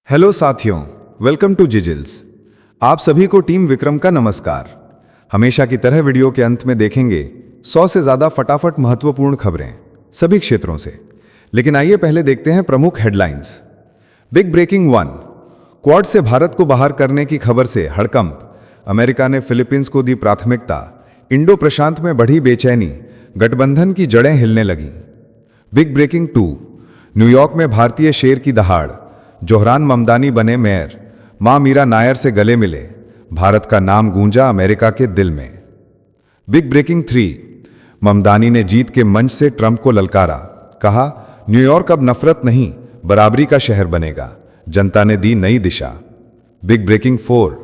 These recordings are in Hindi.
हेलो साथियों, वेलकम टू जिजिल्स। आप सभी को टीम विक्रम का नमस्कार। हमेशा की तरह वीडियो के अंत में देखेंगे 100 से ज़्यादा फटाफट महत्वपूर्ण खबरें सभी क्षेत्रों से। लेकिन आइए पहले देखते हैं प्रमुख हेडलाइंस। बिग ब्रेकिंग 1, क्वाड से भारत को बाहर करने की खबर से हड़कंप। अमेरिका ने फिलीपींस को दी प्राथमिकता। इंडो प्रशांत में बढ़ी बेचैनी, गठबंधन की जड़ें हिलने लगीं। बिग ब्रेकिंग 2, न्यूयॉर्क में भारतीय शेर की दहाड़। जोहरान ममदानी बने मेयर। मां मीरा नायर से गले मिले। भारत का नाम गूंजा अमेरिका के दिल में। बिग ब्रेकिंग 3, ममदानी ने जीत के मंच से ट्रंप को ललकारा। कहा, न्यूयॉर्क अब नफरत नहीं, बराबरी का शहर बनेगा। जनता ने दी नई दिशा। बिग ब्रेकिंग 4,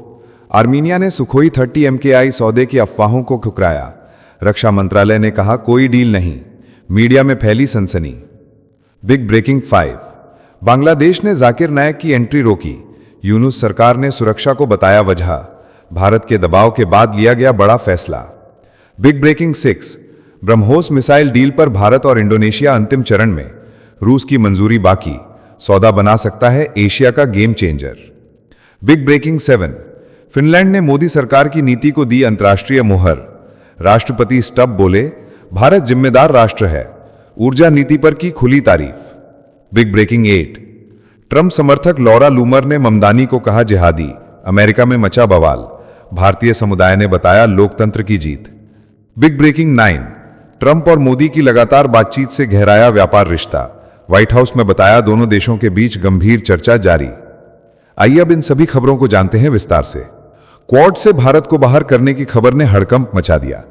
आर्मीनिया ने सुखोई 30 MKI सौदे की अफवाहों को ठुकराया। रक्षा मंत्रालय ने कहा कोई डील नहीं। मीडिया में फैली सनसनी। बिग ब्रेकिंग 5, बांग्लादेश ने जाकिर नायक की एंट्री रोकी। यूनुस सरकार ने सुरक्षा को बताया वजह। भारत के दबाव के बाद लिया गया बड़ा फैसला। Big breaking 6, BrahMos missile deal पर भारत और इंडोनेशिया अंतिम चरण में। रूस की मंजूरी बाकी। सौदा बना सकता है एशिया का game changer. Big breaking 7, Finland ने मोदी सरकार की नीति को दी अंतर्राष्ट्रीय मुहर। राष्ट्रपति स्टब बोले, भारत जिम्मेदार राष्ट्र है। ऊर्जा नीति पर की खुली तारीफ। बिग ब्रेकिंग 8, ट्रंप समर्थक लॉरा लूमर ने ममदानी को कहा जिहादी। अमेरिका में मचा बवाल। भारतीय समुदाय ने बताया लोकतंत्र की जीत। बिग ब्रेकिंग 9, ट्रंप और मोदी की लगातार बातचीत से गहराया व्यापार रिश्ता। व्हाइट हाउस में बताया दोनों देशों के बीच गंभीर चर्चा जारी। आइए अब इन सभी खबरों को जानते हैं विस्तार से। क्वाड से भारत को बाहर करने की खबर ने हड़कंप मचा दिया।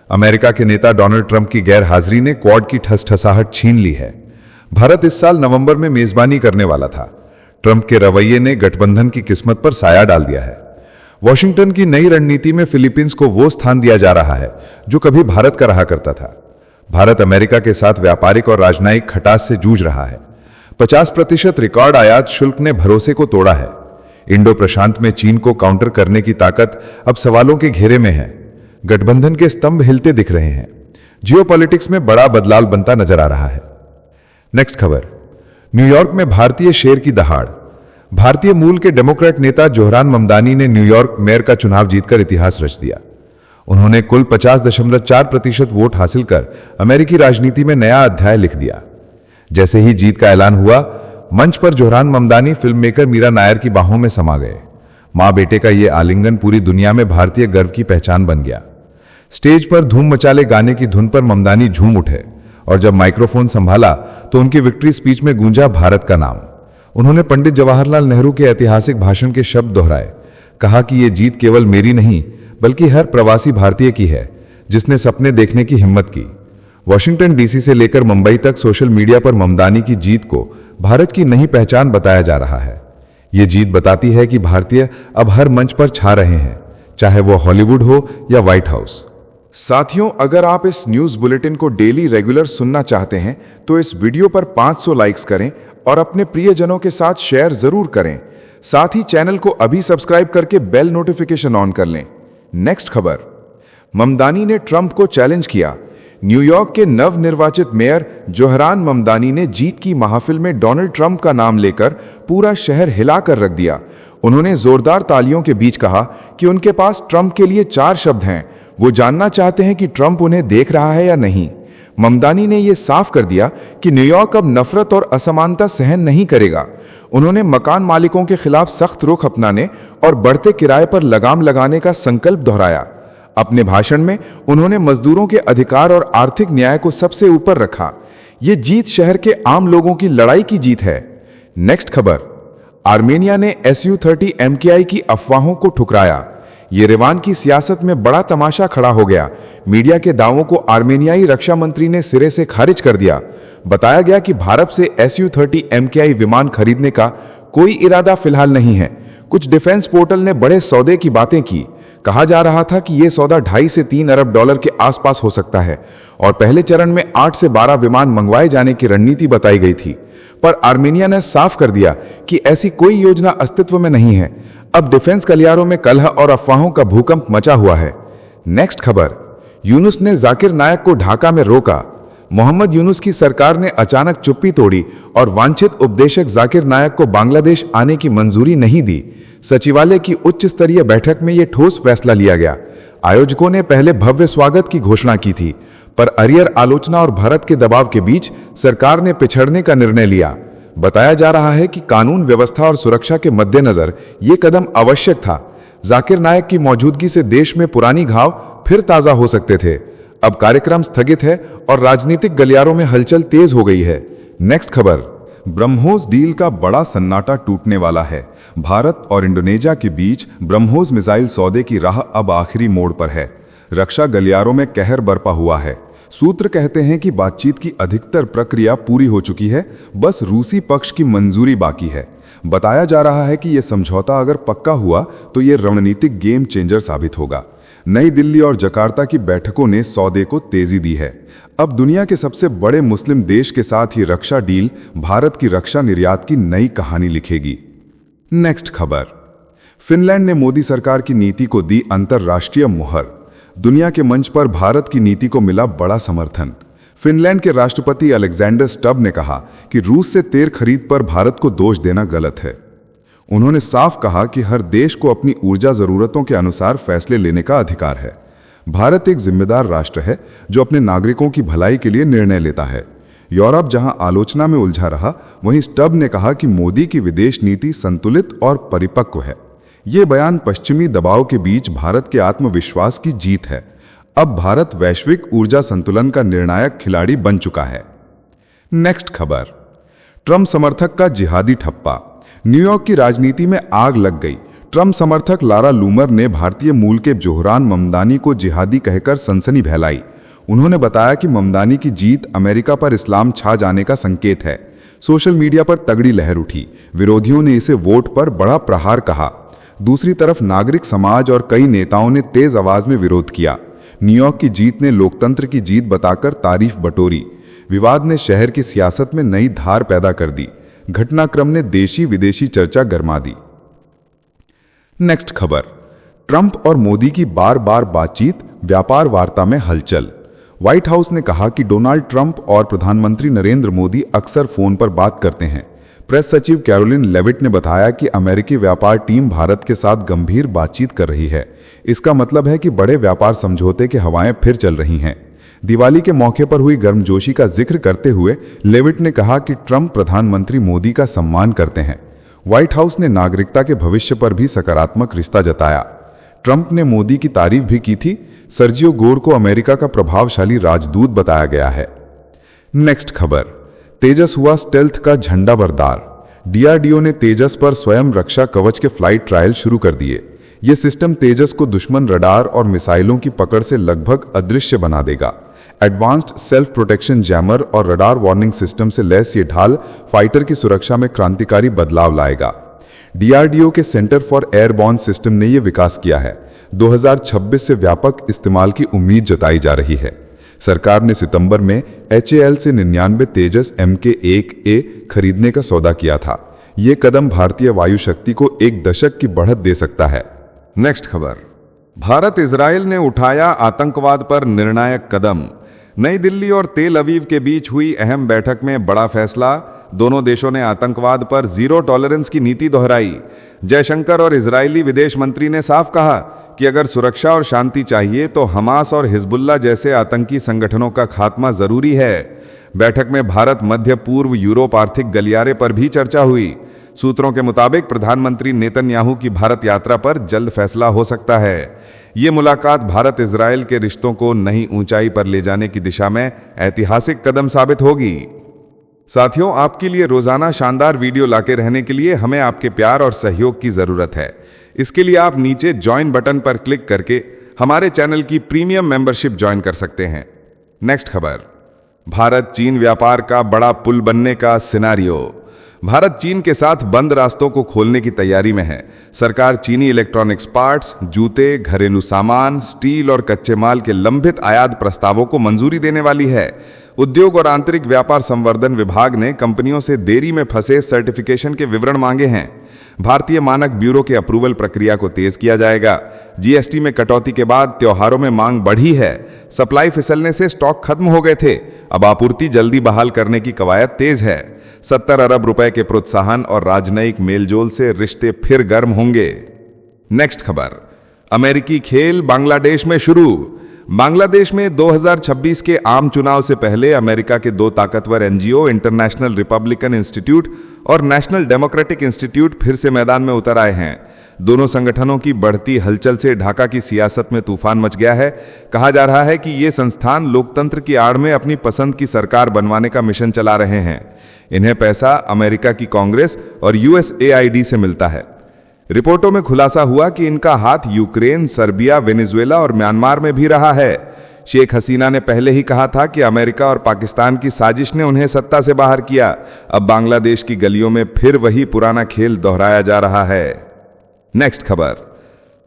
अमेरिका के नेता डोनाल्ड ट्रंप की गैर हाजिरी ने क्वाड की ठसठसाहट छीन ली है। भारत इस साल नवंबर में मेजबानी करने वाला था। ट्रंप के रवैये ने गठबंधन की किस्मत पर साया डाल दिया है। वॉशिंगटन की नई रणनीति में फिलीपींस को वो स्थान दिया जा रहा है जो कभी भारत का रहा करता था। भारत अमेरिका के साथ व्यापारिक और राजनयिक खटास से जूझ रहा है। 50% रिकॉर्ड आयात शुल्क ने भरोसे को तोड़ा है। इंडो प्रशांत में चीन को काउंटर करने की ताकत अब सवालों के घेरे में है। गठबंधन के स्तंभ हिलते दिख रहे हैं। जियोपॉलिटिक्स में बड़ा बदलाव बनता नजर आ रहा है। नेक्स्ट खबर, न्यूयॉर्क में भारतीय शेर की दहाड़। भारतीय मूल के डेमोक्रेट नेता जोहरान ममदानी ने न्यूयॉर्क मेयर का चुनाव जीतकर इतिहास रच दिया। उन्होंने कुल 50.4% वोट हासिल कर अमेरिकी राजनीति में नया अध्याय लिख दिया। जैसे ही जीत का ऐलान हुआ, मंच पर जोहरान ममदानी फिल्ममेकर मीरा नायर की बाहों में समा गए। मां बेटे का यह आलिंगन पूरी दुनिया में भारतीय गर्व की पहचान बन गया। स्टेज पर धूम मचाले गाने की धुन पर ममदानी झूम उठे और जब माइक्रोफोन संभाला तो उनकी विक्ट्री स्पीच में गूंजा भारत का नाम। उन्होंने पंडित जवाहरलाल नेहरू के ऐतिहासिक भाषण के शब्द दोहराए। कहा कि यह जीत केवल मेरी नहीं बल्कि हर प्रवासी भारतीय की है जिसने सपने देखने की हिम्मत की। वॉशिंगटन डीसी से लेकर मुंबई तक सोशल मीडिया पर ममदानी की जीत को भारत की नई पहचान बताया जा रहा है। ये जीत बताती है कि भारतीय अब हर मंच पर छा रहे हैं, चाहे वो हॉलीवुड हो या व्हाइट हाउस। साथियों, अगर आप इस न्यूज बुलेटिन को डेली रेगुलर सुनना चाहते हैं तो इस वीडियो पर 500 लाइक्स करें और अपने प्रियजनों के साथ शेयर जरूर करें। साथ ही चैनल को अभी सब्सक्राइब करके बेल नोटिफिकेशन ऑन कर लें। नेक्स्ट खबर, ममदानी ने ट्रंप को चैलेंज किया। न्यूयॉर्क के नवनिर्वाचित मेयर जोहरान ममदानी ने जीत की महफिल में डोनाल्ड ट्रंप का नाम लेकर पूरा शहर हिलाकर रख दिया। उन्होंने जोरदार तालियों के बीच कहा कि उनके पास ट्रंप के लिए 4 शब्द हैं। वो जानना चाहते हैं कि ट्रंप उन्हें देख रहा है या नहीं। ममदानी ने यह साफ कर दिया कि न्यूयॉर्क अब नफरत और असमानता सहन नहीं करेगा। उन्होंने मकान मालिकों के खिलाफ सख्त रुख अपनाने और बढ़ते किराए पर लगाम लगाने का संकल्प दोहराया। अपने भाषण में उन्होंने मजदूरों के अधिकार और आर्थिक न्याय को सबसे ऊपर रखा। यह जीत शहर के आम लोगों की लड़ाई की जीत है। नेक्स्ट खबर, आर्मेनिया ने Su-30 MKI की अफवाहों को ठुकराया। येरेवान की सियासत में बड़ा तमाशा खड़ा हो गया। मीडिया के दावों को आर्मेनियाई रक्षा मंत्री ने सिरे से खारिज कर दिया। बताया गया कि भारत से Su-30 MKI विमान खरीदने का कोई इरादा फिलहाल नहीं है। कुछ डिफेंस पोर्टल ने बड़े सौदे की बातें की। कहा जा रहा था कि यह सौदा 2.5 से 3 अरब डॉलर के आसपास हो सकता है और पहले चरण में 8 से 12 विमान मंगवाए जाने की रणनीति बताई गई थी। पर आर्मेनिया ने साफ कर दिया कि ऐसी कोई योजना अस्तित्व में नहीं है। अब डिफेंस गलियारों में कलह और अफवाहों का भूकंप मचा हुआ है। नेक्स्ट खबर, यूनुस ने जाकिर नायक को ढाका में रोका। मोहम्मद यूनुस की सरकार ने अचानक चुप्पी तोड़ी और वांछित उपदेशक जाकिर नायक को बांग्लादेश आने की मंजूरी नहीं दी। सचिवालय की उच्च स्तरीय बैठक में यह ठोस फैसला लिया गया। आयोजकों ने पहले भव्य स्वागत की घोषणा की थी, पर अरियर आलोचना और भारत के दबाव के बीच सरकार ने पिछड़ने का निर्णय लिया। बताया जा रहा है कि कानून व्यवस्था और सुरक्षा के मद्देनजर ये कदम आवश्यक था। जाकिर नायक की मौजूदगी से देश में पुरानी घाव फिर ताजा हो सकते थे। अब कार्यक्रम स्थगित है और राजनीतिक गलियारों में हलचल तेज हो गई है। नेक्स्ट खबर। ब्रह्मोस डील का बड़ा सन्नाटा टूटने वाला है। भारत और इंडोनेशिया के बीच ब्रह्मोस मिसाइल सौदे की राह अब आखिरी मोड़ पर है। रक्षा गलियारों में कहर बरपा हुआ है। सूत्र कहते हैं कि बातचीत की अधिकतर प्रक्रिया पूरी हो चुकी है, बस रूसी पक्ष की मंजूरी बाकी है। बताया जा रहा है कि यह समझौता अगर पक्का हुआ तो यह रणनीतिक गेम चेंजर साबित होगा। नई दिल्ली और जकार्ता की बैठकों ने सौदे को तेजी दी है। अब दुनिया के सबसे बड़े मुस्लिम देश के साथ ही रक्षा डील भारत की रक्षा निर्यात की नई कहानी लिखेगी। नेक्स्ट खबर। फिनलैंड ने मोदी सरकार की नीति को दी अंतर्राष्ट्रीय मुहर। दुनिया के मंच पर भारत की नीति को मिला बड़ा समर्थन। फिनलैंड के राष्ट्रपति अलेक्जेंडर स्टब ने कहा कि रूस से तेल खरीद पर भारत को दोष देना गलत है। उन्होंने साफ कहा कि हर देश को अपनी ऊर्जा जरूरतों के अनुसार फैसले लेने का अधिकार है। भारत एक जिम्मेदार राष्ट्र है जो अपने नागरिकों की भलाई के लिए निर्णय लेता है। यूरोप जहां आलोचना में उलझा रहा, वहीं स्टब ने कहा कि मोदी की विदेश नीति संतुलित और परिपक्व है। ये बयान पश्चिमी दबाव के बीच भारत के आत्मविश्वास की जीत है। अब भारत वैश्विक ऊर्जा संतुलन का निर्णायक खिलाड़ी बन चुका है। नेक्स्ट खबर। ट्रंप समर्थक का जिहादी ठप्पा। न्यूयॉर्क की राजनीति में आग लग गई। ट्रंप समर्थक लारा लूमर ने भारतीय मूल के जोहरान ममदानी को जिहादी कहकर सनसनी फैलाई। उन्होंने बताया कि ममदानी की जीत अमेरिका पर इस्लाम छा जाने का संकेत है। सोशल मीडिया पर तगड़ी लहर उठी। विरोधियों ने इसे वोट पर बड़ा प्रहार कहा। दूसरी तरफ नागरिक समाज और कई नेताओं ने तेज आवाज में विरोध किया। न्यूयॉर्क की जीत ने लोकतंत्र की जीत बताकर तारीफ बटोरी। विवाद ने शहर की सियासत में नई धार पैदा कर दी। घटनाक्रम ने देशी विदेशी चर्चा गरमा दी। नेक्स्ट खबर। ट्रंप और मोदी की बार बार बातचीत, व्यापार वार्ता में हलचल। व्हाइट हाउस ने कहा कि डोनाल्ड ट्रंप और प्रधानमंत्री नरेंद्र मोदी अक्सर फोन पर बात करते हैं। प्रेस सचिव कैरोलिन लेविट ने बताया कि अमेरिकी व्यापार टीम भारत के साथ गंभीर बातचीत कर रही है। इसका मतलब है कि बड़े व्यापार समझौते की हवाएं फिर चल रही हैं। दिवाली के मौके पर हुई गर्मजोशी का जिक्र करते हुए लेविट ने कहा कि ट्रंप प्रधानमंत्री मोदी का सम्मान करते हैं। व्हाइट हाउस ने नागरिकता के भविष्य पर भी सकारात्मक रिश्ता जताया। ट्रंप ने मोदी की तारीफ भी की थी। सर्जियो गोर को अमेरिका का प्रभावशाली राजदूत बताया गया है। नेक्स्ट खबर। तेजस हुआ स्टेल्थ का झंडा बरदार। डीआरडीओ ने तेजस पर स्वयं रक्षा कवच के फ्लाइट ट्रायल शुरू कर दिए। यह सिस्टम तेजस को दुश्मन रडार और मिसाइलों की पकड़ से लगभग अदृश्य बना देगा। एडवांस्ड सेल्फ प्रोटेक्शन जैमर और रडार वार्निंग सिस्टम से लैस ये ढाल फाइटर की सुरक्षा में क्रांतिकारी बदलाव लाएगा। डीआरडीओ के सेंटर फॉर एयरबॉर्न सिस्टम ने यह विकास किया है। 2026 से व्यापक इस्तेमाल की उम्मीद जताई जा रही है। सरकार ने सितंबर में HAL से 99 तेजस MK1A खरीदने का सौदा किया था। यह कदम भारतीय वायु शक्ति को एक दशक की बढ़त दे सकता है। नेक्स्ट खबर। भारत इजराइल ने उठाया आतंकवाद पर निर्णायक कदम। नई दिल्ली और तेल अवीव के बीच हुई अहम बैठक में बड़ा फैसला। दोनों देशों ने आतंकवाद पर जीरो टॉलरेंस की नीति दोहराई। जयशंकर और इजरायली विदेश मंत्री ने साफ कहा कि अगर सुरक्षा और शांति चाहिए तो हमास और हिजबुल्लाह जैसे आतंकी संगठनों का खात्मा जरूरी है। बैठक में भारत मध्य पूर्व यूरोप आर्थिक गलियारे पर भी चर्चा हुई। सूत्रों के मुताबिक प्रधानमंत्री नेतन्याहू की भारत यात्रा पर जल्द फैसला हो सकता है। ये मुलाकात भारत इजराइल के रिश्तों को नई ऊंचाई पर ले जाने की दिशा में ऐतिहासिक कदम साबित होगी। साथियों, आपके लिए रोजाना शानदार वीडियो लाके रहने के लिए हमें आपके प्यार और सहयोग की जरूरत है। इसके लिए आप नीचे ज्वाइन बटन पर क्लिक करके हमारे चैनल की प्रीमियम मेंबरशिप ज्वाइन कर सकते हैं। नेक्स्ट खबर। भारत चीन व्यापार का बड़ा पुल बनने का सिनारियो। भारत चीन के साथ बंद रास्तों को खोलने की तैयारी में है। सरकार चीनी इलेक्ट्रॉनिक्स पार्ट्स, जूते, घरेलू सामान, स्टील और कच्चे माल के लंबित आयात प्रस्तावों को मंजूरी देने वाली है। उद्योग और आंतरिक व्यापार संवर्धन विभाग ने कंपनियों से देरी में फंसे सर्टिफिकेशन के विवरण मांगे हैं। भारतीय मानक ब्यूरो के अप्रूवल प्रक्रिया को तेज किया जाएगा। जीएसटी में कटौती के बाद त्योहारों में मांग बढ़ी है। सप्लाई फिसलने से स्टॉक खत्म हो गए थे, अब आपूर्ति जल्दी बहाल करने की कवायद तेज है। 70 अरब रुपए के प्रोत्साहन और राजनयिक मेलजोल से रिश्ते फिर गर्म होंगे। नेक्स्ट खबर, अमेरिकी खेल बांग्लादेश में शुरू। बांग्लादेश में 2026 के आम चुनाव से पहले अमेरिका के दो ताकतवर एनजीओ इंटरनेशनल रिपब्लिकन इंस्टीट्यूट और नेशनल डेमोक्रेटिक इंस्टीट्यूट फिर से मैदान में उतर आए हैं। दोनों संगठनों की बढ़ती हलचल से ढाका की सियासत में तूफान मच गया है। कहा जा रहा है कि ये संस्थान लोकतंत्र की आड़ में अपनी पसंद की सरकार बनवाने का मिशन चला रहे हैं। इन्हें पैसा अमेरिका की कांग्रेस और यूएसएआईडी से मिलता है। रिपोर्टों में खुलासा हुआ कि इनका हाथ यूक्रेन, सर्बिया, वेनेजुएला और म्यांमार में भी रहा है। शेख हसीना ने पहले ही कहा था कि अमेरिका और पाकिस्तान की साजिश ने उन्हें सत्ता से बाहर किया। अब बांग्लादेश की गलियों में फिर वही पुराना खेल दोहराया जा रहा है। नेक्स्ट खबर,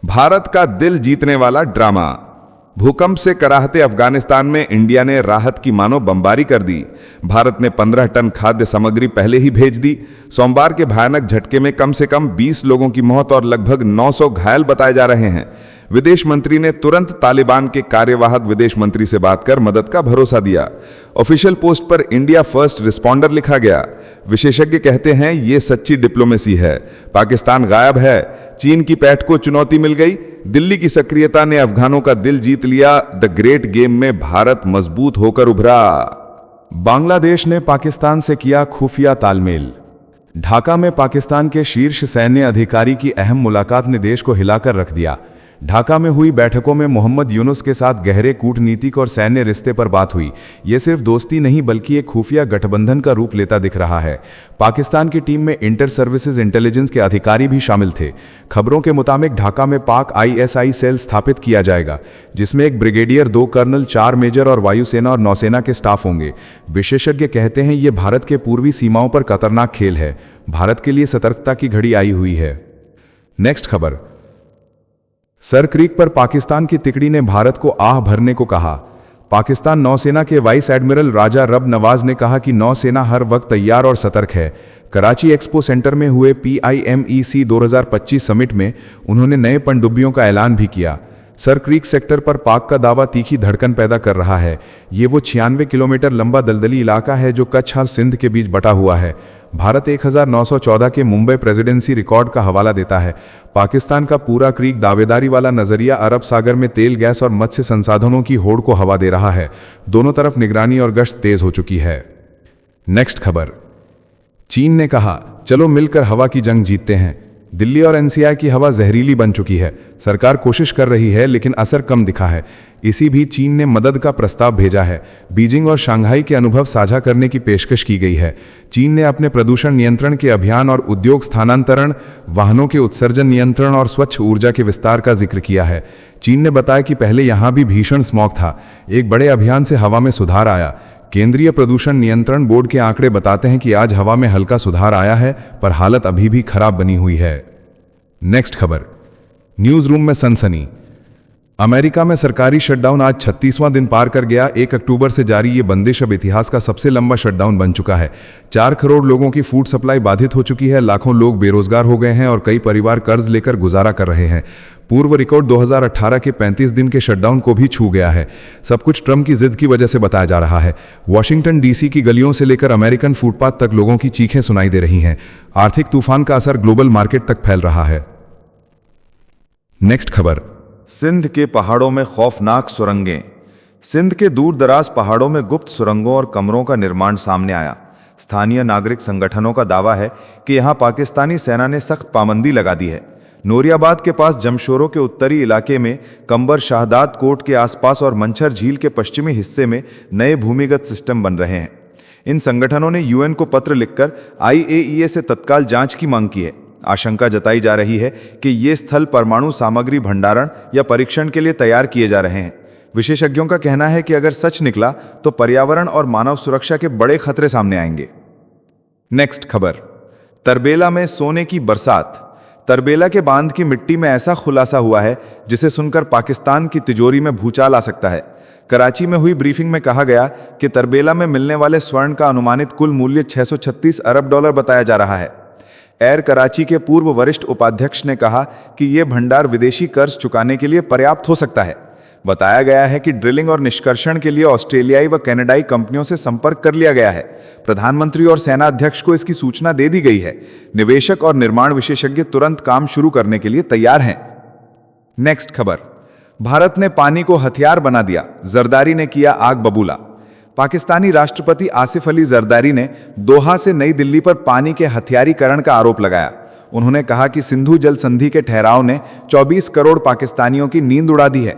भारत का दिल जीतने वाला ड्रामा। भूकंप से कराहते अफगानिस्तान में इंडिया ने राहत की मानो बमबारी कर दी। भारत ने 15 टन खाद्य सामग्री पहले ही भेज दी। सोमवार के भयानक झटके में कम से कम 20 लोगों की मौत और लगभग 900 घायल बताए जा रहे हैं। विदेश मंत्री ने तुरंत तालिबान के कार्यवाहक विदेश मंत्री से बात कर मदद का भरोसा दिया। ऑफिशियल पोस्ट पर इंडिया फर्स्ट रिस्पॉन्डर लिखा गया। विशेषज्ञ कहते हैं ये सच्ची डिप्लोमेसी है। पाकिस्तान गायब है, चीन की पैठ को चुनौती मिल गई। दिल्ली की सक्रियता ने अफगानों का दिल जीत लिया। द ग्रेट गेम में भारत मजबूत होकर उभरा। बांग्लादेश ने पाकिस्तान से किया खुफिया तालमेल। ढाका में पाकिस्तान के शीर्ष सैन्य अधिकारी की अहम मुलाकात ने देश को हिलाकर रख दिया। ढाका में हुई बैठकों में मोहम्मद यूनुस के साथ गहरे कूटनीतिक और सैन्य रिश्ते पर बात हुई। ये सिर्फ दोस्ती नहीं बल्कि एक खुफिया गठबंधन का रूप लेता दिख रहा है। पाकिस्तान की टीम में इंटर सर्विसेज इंटेलिजेंस के अधिकारी भी शामिल थे। खबरों के मुताबिक ढाका में पाक आईएसआई सेल स्थापित किया जाएगा, जिसमें 1 ब्रिगेडियर, 2 कर्नल, 4 मेजर और वायुसेना और नौसेना के स्टाफ होंगे। विशेषज्ञ कहते हैं ये भारत के पूर्वी सीमाओं पर खतरनाक खेल है। भारत के लिए सतर्कता की घड़ी आई हुई है। नेक्स्ट खबर, सर क्रीक पर पाकिस्तान की तिकड़ी ने भारत को आह भरने को कहा। पाकिस्तान नौसेना के वाइस एडमिरल राजा रब नवाज ने कहा कि नौसेना हर वक्त तैयार और सतर्क है। कराची एक्सपो सेंटर में हुए PIMEC 2025 समिट में उन्होंने नए पनडुब्बियों का ऐलान भी किया। सर क्रीक सेक्टर पर पाक का दावा तीखी धड़कन पैदा कर रहा है। ये वो 96 किलोमीटर लंबा दलदली इलाका है जो कच्छ और सिंध के बीच बटा हुआ है। भारत 1914 के मुंबई प्रेसिडेंसी रिकॉर्ड का हवाला देता है। पाकिस्तान का पूरा क्रीक दावेदारी वाला नजरिया अरब सागर में तेल, गैस और मत्स्य संसाधनों की होड़ को हवा दे रहा है। दोनों तरफ निगरानी और गश्त तेज हो चुकी है। नेक्स्ट खबर, चीन ने कहा चलो मिलकर हवा की जंग जीतते हैं। दिल्ली और एनसीआर की हवा जहरीली बन चुकी है। सरकार कोशिश कर रही है लेकिन असर कम दिखा है। इसी भी चीन ने मदद का प्रस्ताव भेजा है। बीजिंग और शंघाई के अनुभव साझा करने की पेशकश की गई है। चीन ने अपने प्रदूषण नियंत्रण के अभियान और उद्योग स्थानांतरण, वाहनों के उत्सर्जन नियंत्रण और स्वच्छ ऊर्जा के विस्तार का जिक्र किया है। चीन ने बताया कि पहले यहां भी भीषण स्मॉग था। एक बड़े अभियान से हवा में सुधार आया। केंद्रीय प्रदूषण नियंत्रण बोर्ड के आंकड़े बताते हैं कि आज हवा में हल्का सुधार आया है, पर हालत अभी भी खराब बनी हुई है। नेक्स्ट खबर, न्यूज रूम में सनसनी। अमेरिका में सरकारी शटडाउन आज 36वां दिन पार कर गया। 1 अक्टूबर से जारी ये बंदिश अब इतिहास का सबसे लंबा शटडाउन बन चुका है। 4 करोड़ लोगों की फूड सप्लाई बाधित हो चुकी है। लाखों लोग बेरोजगार हो गए हैं और कई परिवार कर्ज लेकर गुजारा कर रहे हैं। पूर्व रिकॉर्ड 2018 के 35 दिन के शटडाउन को भी छू गया है। सब कुछ ट्रंप की जिद की वजह से बताया जा रहा है। वॉशिंगटन डीसी की गलियों से लेकर अमेरिकन फुटपाथ तक लोगों की चीखें सुनाई दे रही हैं। आर्थिक तूफान का असर ग्लोबल मार्केट तक फैल रहा है। नेक्स्ट खबर, सिंध के पहाड़ों में खौफनाक सुरंगें। सिंध के दूर दराज पहाड़ों में गुप्त सुरंगों और कमरों का निर्माण सामने आया। स्थानीय नागरिक संगठनों का दावा है कि यहां पाकिस्तानी सेना ने सख्त पाबंदी लगा दी है। नूरियाबाद के पास जमशोरों के उत्तरी इलाके में, कंबर शाहदाद कोट के आसपास और मंछर झील के पश्चिमी हिस्से में नए भूमिगत सिस्टम बन रहे हैं। इन संगठनों ने यूएन को पत्र लिखकर IAEA से तत्काल जांच की मांग की है। आशंका जताई जा रही है कि ये स्थल परमाणु सामग्री भंडारण या परीक्षण के लिए तैयार किए जा रहे हैं। विशेषज्ञों का कहना है कि अगर सच निकला तो पर्यावरण और मानव सुरक्षा के बड़े खतरे सामने आएंगे। नेक्स्ट खबर, तरबेला में सोने की बरसात। तरबेला के बांध की मिट्टी में ऐसा खुलासा हुआ है जिसे सुनकर पाकिस्तान की तिजोरी में भूचाल आ सकता है। कराची में हुई ब्रीफिंग में कहा गया कि तरबेला में मिलने वाले स्वर्ण का अनुमानित कुल मूल्य $636 अरब बताया जा रहा है। एयर कराची के पूर्व वरिष्ठ उपाध्यक्ष ने कहा कि यह भंडार विदेशी कर्ज चुकाने के लिए पर्याप्त हो सकता है। बताया गया है कि ड्रिलिंग और निष्कर्षण के लिए ऑस्ट्रेलियाई व कनाडाई कंपनियों से संपर्क कर लिया गया है। प्रधानमंत्री और सेना अध्यक्ष को इसकी सूचना दे दी गई है। निवेशक और निर्माण विशेषज्ञ तुरंत काम शुरू करने के लिए तैयार हैं। नेक्स्ट खबर, भारत ने पानी को हथियार बना दिया, जरदारी ने किया आग बबूला। पाकिस्तानी राष्ट्रपति आसिफ अली जरदारी ने दोहा से नई दिल्ली पर पानी के हथियारीकरण का आरोप लगाया। उन्होंने कहा कि सिंधु जल संधि के ठहराव ने 24 करोड़ पाकिस्तानियों की नींद उड़ा दी है।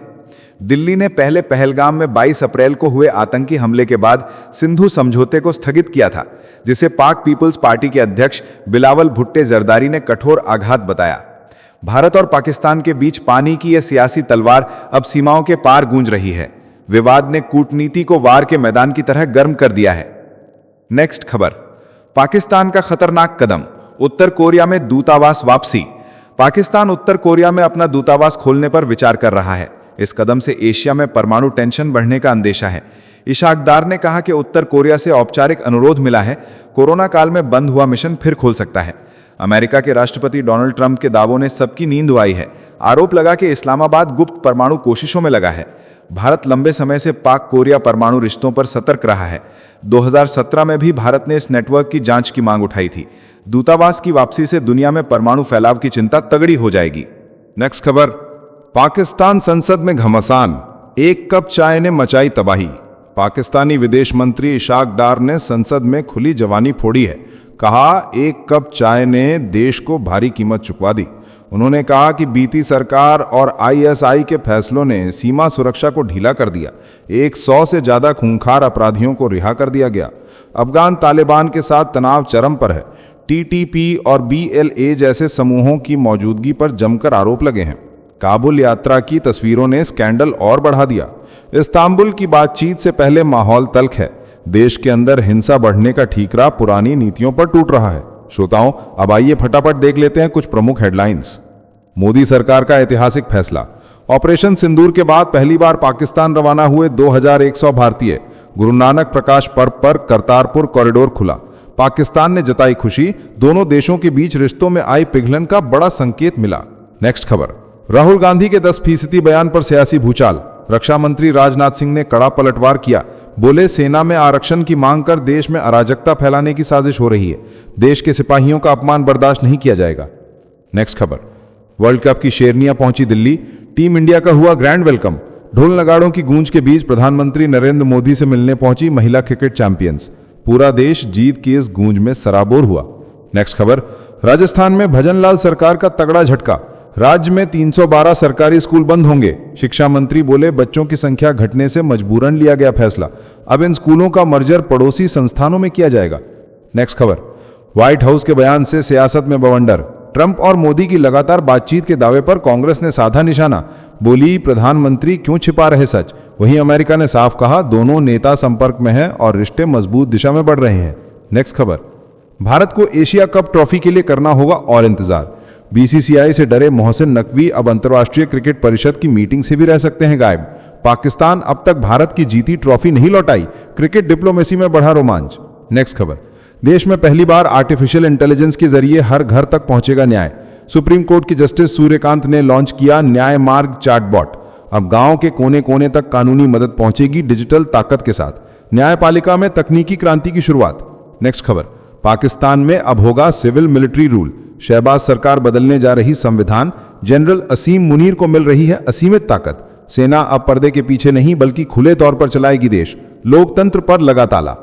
दिल्ली ने पहले पहलगाम में 22 अप्रैल को हुए आतंकी हमले के बाद सिंधु समझौते को स्थगित किया था, जिसे पाक पीपल्स पार्टी के अध्यक्ष बिलावल भुट्टो जरदारी ने कठोर आघात बताया। भारत और पाकिस्तान के बीच पानी की यह सियासी तलवार अब सीमाओं के पार गूंज रही है। विवाद ने कूटनीति को वार के मैदान की तरह गर्म कर दिया है। नेक्स्ट खबर, पाकिस्तान का खतरनाक कदम, उत्तर कोरिया में दूतावास वापसी। पाकिस्तान उत्तर कोरिया में अपना दूतावास खोलने पर विचार कर रहा है। इस कदम से एशिया में परमाणु टेंशन बढ़ने का अंदेशा है। इशाकदार ने कहा कि उत्तर कोरिया से औपचारिक अनुरोध मिला है। कोरोना काल में बंद हुआ मिशन फिर खोल सकता है। अमेरिका के राष्ट्रपति डोनाल्ड ट्रंप के दावों ने सबकी नींद उड़ाई है। आरोप लगा कि इस्लामाबाद गुप्त परमाणु कोशिशों में लगा है। भारत लंबे समय से पाक कोरिया परमाणु रिश्तों पर सतर्क रहा है। 2017 में भी भारत ने इस नेटवर्क की जांच की मांग उठाई थी। दूतावास की वापसी से दुनिया में परमाणु फैलाव की चिंता तगड़ी हो जाएगी। नेक्स्ट खबर, पाकिस्तान संसद में घमासान, एक कप चाय ने मचाई तबाही। पाकिस्तानी विदेश मंत्री इशाक डार ने संसद में खुली जवानी फोड़ी है। कहा, एक कप चाय ने देश को भारी कीमत चुकवा दी। उन्होंने कहा कि बीती सरकार और आईएसआई के फैसलों ने सीमा सुरक्षा को ढीला कर दिया। 100 से ज्यादा खूंखार अपराधियों को रिहा कर दिया गया। अफगान तालिबान के साथ तनाव चरम पर है। टीटीपी और बीएलए जैसे समूहों की मौजूदगी पर जमकर आरोप लगे हैं। काबुल यात्रा की तस्वीरों ने स्कैंडल और बढ़ा दिया। इस्तांबुल की बातचीत से पहले माहौल तल्ख है। देश के अंदर हिंसा बढ़ने का ठीकरा पुरानी नीतियों पर टूट रहा है। श्रोताओं, अब आइए फटाफट देख लेते हैं कुछ प्रमुख हेडलाइंस। मोदी सरकार का ऐतिहासिक फैसला, ऑपरेशन सिंदूर के बाद पहली बार पाकिस्तान रवाना हुए 2100 भारतीय। गुरु नानक प्रकाश पर्व पर करतारपुर कॉरिडोर खुला। पाकिस्तान ने जताई खुशी, दोनों देशों के बीच रिश्तों में आई पिघलन का बड़ा संकेत मिला। नेक्स्ट खबर, राहुल गांधी के 10% बयान पर सियासी भूचाल। रक्षा मंत्री राजनाथ सिंह ने कड़ा पलटवार किया। बोले, सेना में आरक्षण की मांग कर देश में अराजकता फैलाने की साजिश हो रही है। देश के सिपाहियों का अपमान बर्दाश्त नहीं किया जाएगा। नेक्स्ट खबर, वर्ल्ड कप की शेरनियां पहुंची दिल्ली। टीम इंडिया का हुआ ग्रैंड वेलकम। ढोल नगाड़ों की गूंज के बीच प्रधानमंत्री नरेंद्र मोदी से मिलने पहुंची महिला क्रिकेट चैंपियंस। पूरा देश जीत की इस गूंज में सराबोर हुआ। नेक्स्ट खबर, राजस्थान में भजनलाल सरकार का तगड़ा झटका। राज्य में 312 सरकारी स्कूल बंद होंगे। शिक्षा मंत्री बोले, बच्चों की संख्या घटने से मजबूरन लिया गया फैसला। अब इन स्कूलों का मर्जर पड़ोसी संस्थानों में किया जाएगा। नेक्स्ट खबर, व्हाइट हाउस के बयान से सियासत में बवंडर। ट्रंप और मोदी की लगातार बातचीत के दावे पर कांग्रेस ने साधा निशाना। बोली, प्रधानमंत्री क्यों छिपा रहे सच। वहीं अमेरिका ने साफ कहा, दोनों नेता संपर्क में हैं और रिश्ते मजबूत दिशा में बढ़ रहे हैं। नेक्स्ट खबर, भारत को एशिया कप ट्रॉफी के लिए करना होगा और इंतजार। बीसीसीआई से डरे मोहसिन नकवी अब अंतर्राष्ट्रीय क्रिकेट परिषद की मीटिंग से भी रह सकते हैं गायब। पाकिस्तान अब तक भारत की जीती ट्रॉफी नहीं लौटाई। क्रिकेट डिप्लोमेसी में बढ़ा रोमांच। नेक्स्ट खबर, देश में पहली बार आर्टिफिशियल इंटेलिजेंस के जरिए हर घर तक पहुंचेगा न्याय। सुप्रीम कोर्ट के जस्टिस सूर्यकांत ने लॉन्च किया न्याय मार्ग चैटबॉट। अब गांव के कोने कोने तक कानूनी मदद पहुंचेगी डिजिटल ताकत के साथ। न्यायपालिका में तकनीकी क्रांति की शुरुआत। नेक्स्ट खबर, पाकिस्तान में अब होगा सिविल मिलिट्री रूल। शहबाज सरकार बदलने जा रही संविधान। जनरल असीम मुनीर को मिल रही है असीमित ताकत। सेना अब पर्दे के पीछे नहीं बल्कि खुले तौर पर चलाएगी देश। लोकतंत्र पर लगा ताला।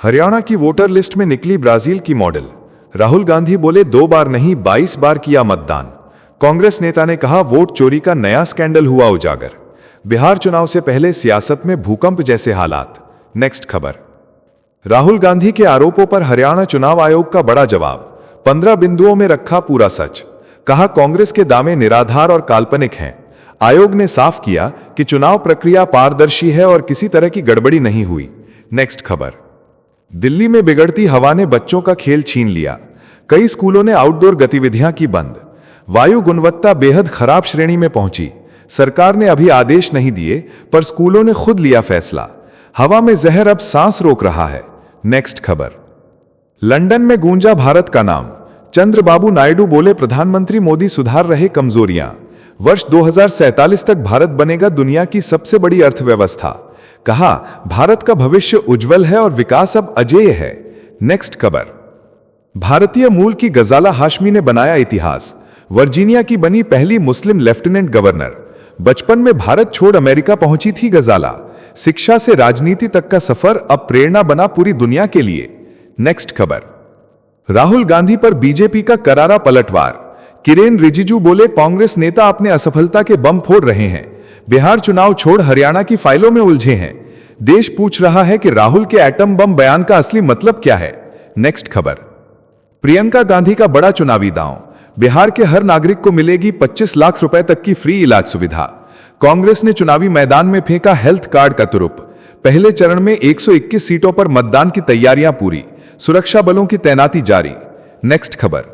हरियाणा की वोटर लिस्ट में निकली ब्राजील की मॉडल। राहुल गांधी बोले, 2 बार नहीं 22 बार किया मतदान। कांग्रेस नेता ने कहा, वोट चोरी का नया स्कैंडल हुआ उजागर। बिहार चुनाव से पहले सियासत में भूकंप जैसे हालात। नेक्स्ट खबर, राहुल गांधी के आरोपों पर हरियाणा चुनाव आयोग का बड़ा जवाब। 15 बिंदुओं में रखा पूरा सच। कहा, कांग्रेस के दावे निराधार और काल्पनिक हैं। आयोग ने साफ किया कि चुनाव प्रक्रिया पारदर्शी है और किसी तरह की गड़बड़ी नहीं हुई। नेक्स्ट खबर, दिल्ली में बिगड़ती हवा ने बच्चों का खेल छीन लिया। कई स्कूलों ने आउटडोर गतिविधियां की बंद। वायु गुणवत्ता बेहद खराब श्रेणी में पहुंची। सरकार ने अभी आदेश नहीं दिए, पर स्कूलों ने खुद लिया फैसला। हवा में जहर अब सांस रोक रहा है। नेक्स्ट खबर, लंदन में गूंजा भारत का नाम। चंद्रबाबू नायडू बोले, प्रधानमंत्री मोदी सुधार रहे कमजोरियां। वर्ष 2047 तक भारत बनेगा दुनिया की सबसे बड़ी अर्थव्यवस्था। कहा, भारत का भविष्य उज्जवल है और विकास अब अजेय है। नेक्स्ट खबर। भारतीय मूल की गजाला हाशमी ने बनाया इतिहास। वर्जीनिया की बनी पहली मुस्लिम लेफ्टिनेंट गवर्नर। बचपन में भारत छोड़ अमेरिका पहुंची थी गजाला। शिक्षा से राजनीति तक का सफर अब प्रेरणा बना पूरी दुनिया के लिए। नेक्स्ट खबर। राहुल गांधी पर बीजेपी का करारा पलटवार। किरेन रिजिजू बोले, कांग्रेस नेता अपने असफलता के बम फोड़ रहे हैं। बिहार चुनाव छोड़ हरियाणा की फाइलों में उलझे हैं। देश पूछ रहा है कि राहुल के एटम बम बयान का असली मतलब क्या है। नेक्स्ट खबर। प्रियंका गांधी का बड़ा चुनावी दांव। बिहार के हर नागरिक को मिलेगी 25 लाख रुपए तक की फ्री इलाज सुविधा। कांग्रेस ने चुनावी मैदान में फेंका हेल्थ कार्ड का तुरुप। पहले चरण में 121 सीटों पर मतदान की तैयारियां पूरी। सुरक्षा बलों की तैनाती जारी। नेक्स्ट खबर।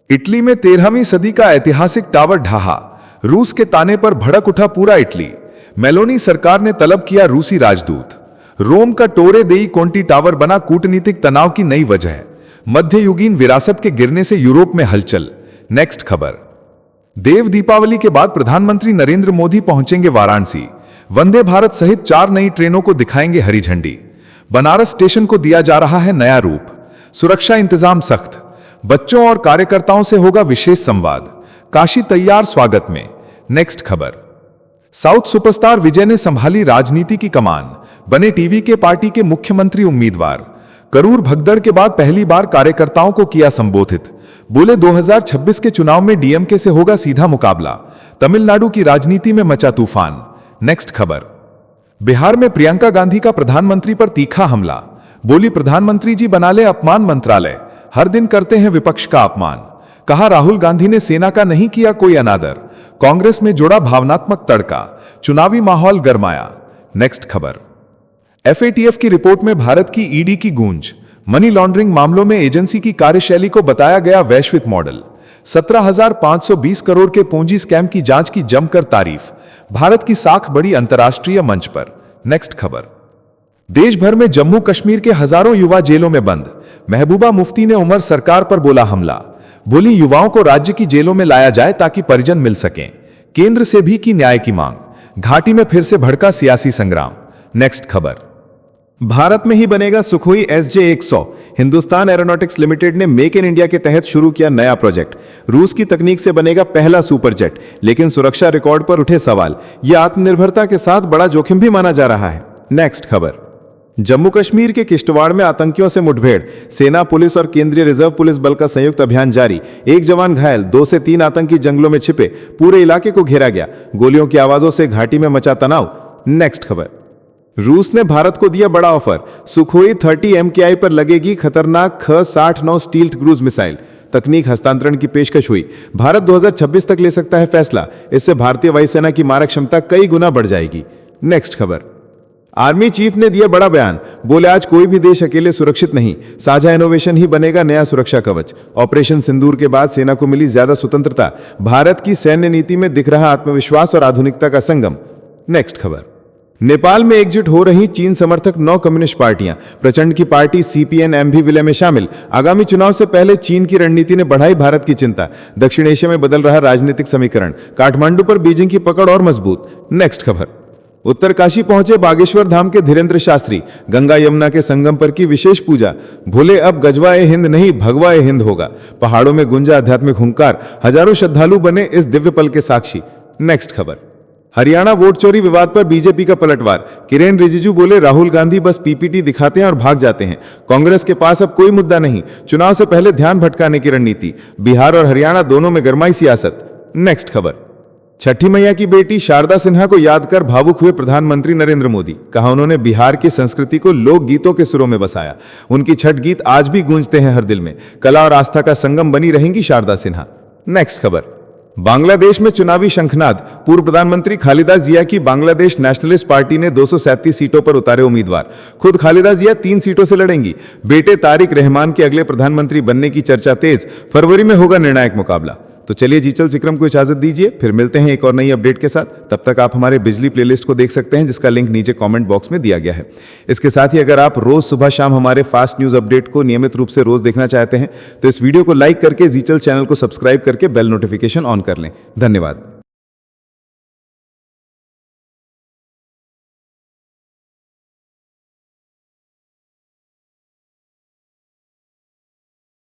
इटली में 13वीं सदी का ऐतिहासिक टावर ढहा। रूस के ताने पर भड़क उठा पूरा इटली। मेलोनी सरकार ने तलब किया रूसी राजदूत। रोम का टोरे देई कोंटी टावर बना कूटनीतिक तनाव की नई वजह। मध्ययुगीन विरासत के गिरने से यूरोप में हलचल। नेक्स्ट खबर। देव दीपावली के बाद प्रधानमंत्री नरेंद्र मोदी पहुंचेंगे वाराणसी। वंदे भारत सहित 4 नई ट्रेनों को दिखाएंगे हरी झंडी। बनारस स्टेशन को दिया जा रहा है नया रूप। सुरक्षा इंतजाम सख्त। बच्चों और कार्यकर्ताओं से होगा विशेष संवाद। काशी तैयार स्वागत में। नेक्स्ट खबर। साउथ सुपरस्टार विजय ने संभाली राजनीति की कमान। बने टीवी के पार्टी के मुख्यमंत्री उम्मीदवार। करूर भगदड़ के बाद पहली बार कार्यकर्ताओं को किया संबोधित। बोले, 2026 के चुनाव में डीएमके से होगा सीधा मुकाबला। तमिलनाडु की राजनीति में मचा तूफान। नेक्स्ट खबर। बिहार में प्रियंका गांधी का प्रधानमंत्री पर तीखा हमला। बोली, प्रधानमंत्री जी बना ले अपमान मंत्रालय। हर दिन करते हैं विपक्ष का अपमान। कहा, राहुल गांधी ने सेना का नहीं किया कोई अनादर। कांग्रेस में जोड़ा भावनात्मक तड़का। चुनावी माहौल गरमाया। नेक्स्ट खबर। एफएटीएफ की रिपोर्ट में भारत की ईडी की गूंज। मनी लॉन्ड्रिंग मामलों में एजेंसी की कार्यशैली को बताया गया वैश्विक मॉडल। 17,520 करोड़ के पूंजी स्कैम की जांच की जमकर तारीफ। भारत की साख बढ़ी अंतर्राष्ट्रीय मंच पर। नेक्स्ट खबर। देश भर में जम्मू कश्मीर के हजारों युवा जेलों में बंद। महबूबा मुफ्ती ने उमर सरकार पर बोला हमला। बोली, युवाओं को राज्य की जेलों में लाया जाए ताकि परिजन मिल सकें। केंद्र से भी की न्याय की मांग। घाटी में फिर से भड़का सियासी संग्राम। नेक्स्ट खबर। भारत में ही बनेगा Sukhoi SJ-100। Hindustan aeronautics limited ने मेक इन इंडिया के तहत शुरू किया नया प्रोजेक्ट। रूस की तकनीक से बनेगा पहला सुपर जेट, लेकिन सुरक्षा रिकॉर्ड पर उठे सवाल। यह आत्मनिर्भरता के साथ बड़ा जोखिम भी माना जा रहा है। नेक्स्ट खबर। जम्मू कश्मीर के किश्तवाड़ में आतंकियों से मुठभेड़। सेना, पुलिस और केंद्रीय रिजर्व पुलिस बल का संयुक्त अभियान जारी। 1 जवान घायल, 2 से 3 आतंकी जंगलों में छिपे। पूरे इलाके को घेरा गया। गोलियों की आवाजों से घाटी में मचा तनाव। नेक्स्ट खबर। रूस ने भारत को दिया बड़ा ऑफर। सुखोई 30 MKI पर लगेगी खतरनाक ख-69 स्टील्थ क्रूज मिसाइल। तकनीक हस्तांतरण की पेशकश हुई। भारत 2026 तक ले सकता है फैसला। इससे भारतीय वायुसेना की मारक क्षमता कई गुना बढ़ जाएगी। नेक्स्ट खबर। आर्मी चीफ ने दिया बड़ा बयान। बोले, आज कोई भी देश अकेले सुरक्षित नहीं। साझा इनोवेशन ही बनेगा नया सुरक्षा कवच। ऑपरेशन सिंदूर के बाद सेना को मिली ज्यादा स्वतंत्रता। भारत की सैन्य नीति में दिख रहा आत्मविश्वास और आधुनिकता का संगम। नेक्स्ट खबर। नेपाल में एकजुट हो रही चीन समर्थक 9 कम्युनिस्ट पार्टियां। प्रचंड की पार्टी CPN-MV विलय में शामिल। आगामी चुनाव से पहले चीन की रणनीति ने बढ़ाई भारत की चिंता। दक्षिण एशिया में बदल रहा राजनीतिक समीकरण। काठमांडू पर बीजिंग की पकड़ और मजबूत। नेक्स्ट खबर। उत्तरकाशी पहुंचे बागेश्वर धाम के धीरेन्द्र शास्त्री। गंगा यमुना के संगम पर की विशेष पूजा। भोले, अब गजवा ए हिंद नहीं भगवा ए हिंद होगा। पहाड़ों में गुंजा आध्यात्मिक हुंकार। हजारों श्रद्धालु बने इस दिव्य पल के साक्षी। नेक्स्ट खबर। हरियाणा वोट चोरी विवाद पर बीजेपी का पलटवार। किरेन रिजिजू बोले, राहुल गांधी बस PPT दिखाते हैं और भाग जाते हैं। कांग्रेस के पास अब कोई मुद्दा नहीं। चुनाव से पहले ध्यान भटकाने की रणनीति। बिहार और हरियाणा दोनों में गरमाई सियासत। नेक्स्ट खबर। छठी मैया की बेटी शारदा सिन्हा को याद कर भावुक हुए प्रधानमंत्री नरेंद्र मोदी। कहा, उन्होंने बिहार की संस्कृति को लोक गीतों के सुरों में बसाया। उनकी छठ गीत आज भी गूंजते हैं हर दिल में। कला और आस्था का संगम बनी रहेंगी शारदा सिन्हा। नेक्स्ट खबर। बांग्लादेश में चुनावी शंखनाद। पूर्व प्रधानमंत्री खालिदा जिया की बांग्लादेश नेशनलिस्ट पार्टी ने 237 सीटों पर उतारे उम्मीदवार। खुद खालिदा जिया 3 सीटों से लड़ेंगी। बेटे तारिक रहमान के अगले प्रधानमंत्री बनने की चर्चा तेज। फरवरी में होगा निर्णायक मुकाबला। तो चलिए जीचल्स विक्रम को इजाजत दीजिए, फिर मिलते हैं एक और नई अपडेट के साथ। तब तक आप हमारे बिजली प्लेलिस्ट को देख सकते हैं, जिसका लिंक नीचे कमेंट बॉक्स में दिया गया है। इसके साथ ही अगर आप रोज सुबह शाम हमारे फास्ट न्यूज अपडेट को नियमित रूप से रोज देखना चाहते हैं तो इस वीडियो को लाइक करके जीचल चैनल को सब्सक्राइब करके बेल नोटिफिकेशन ऑन कर लें। धन्यवाद।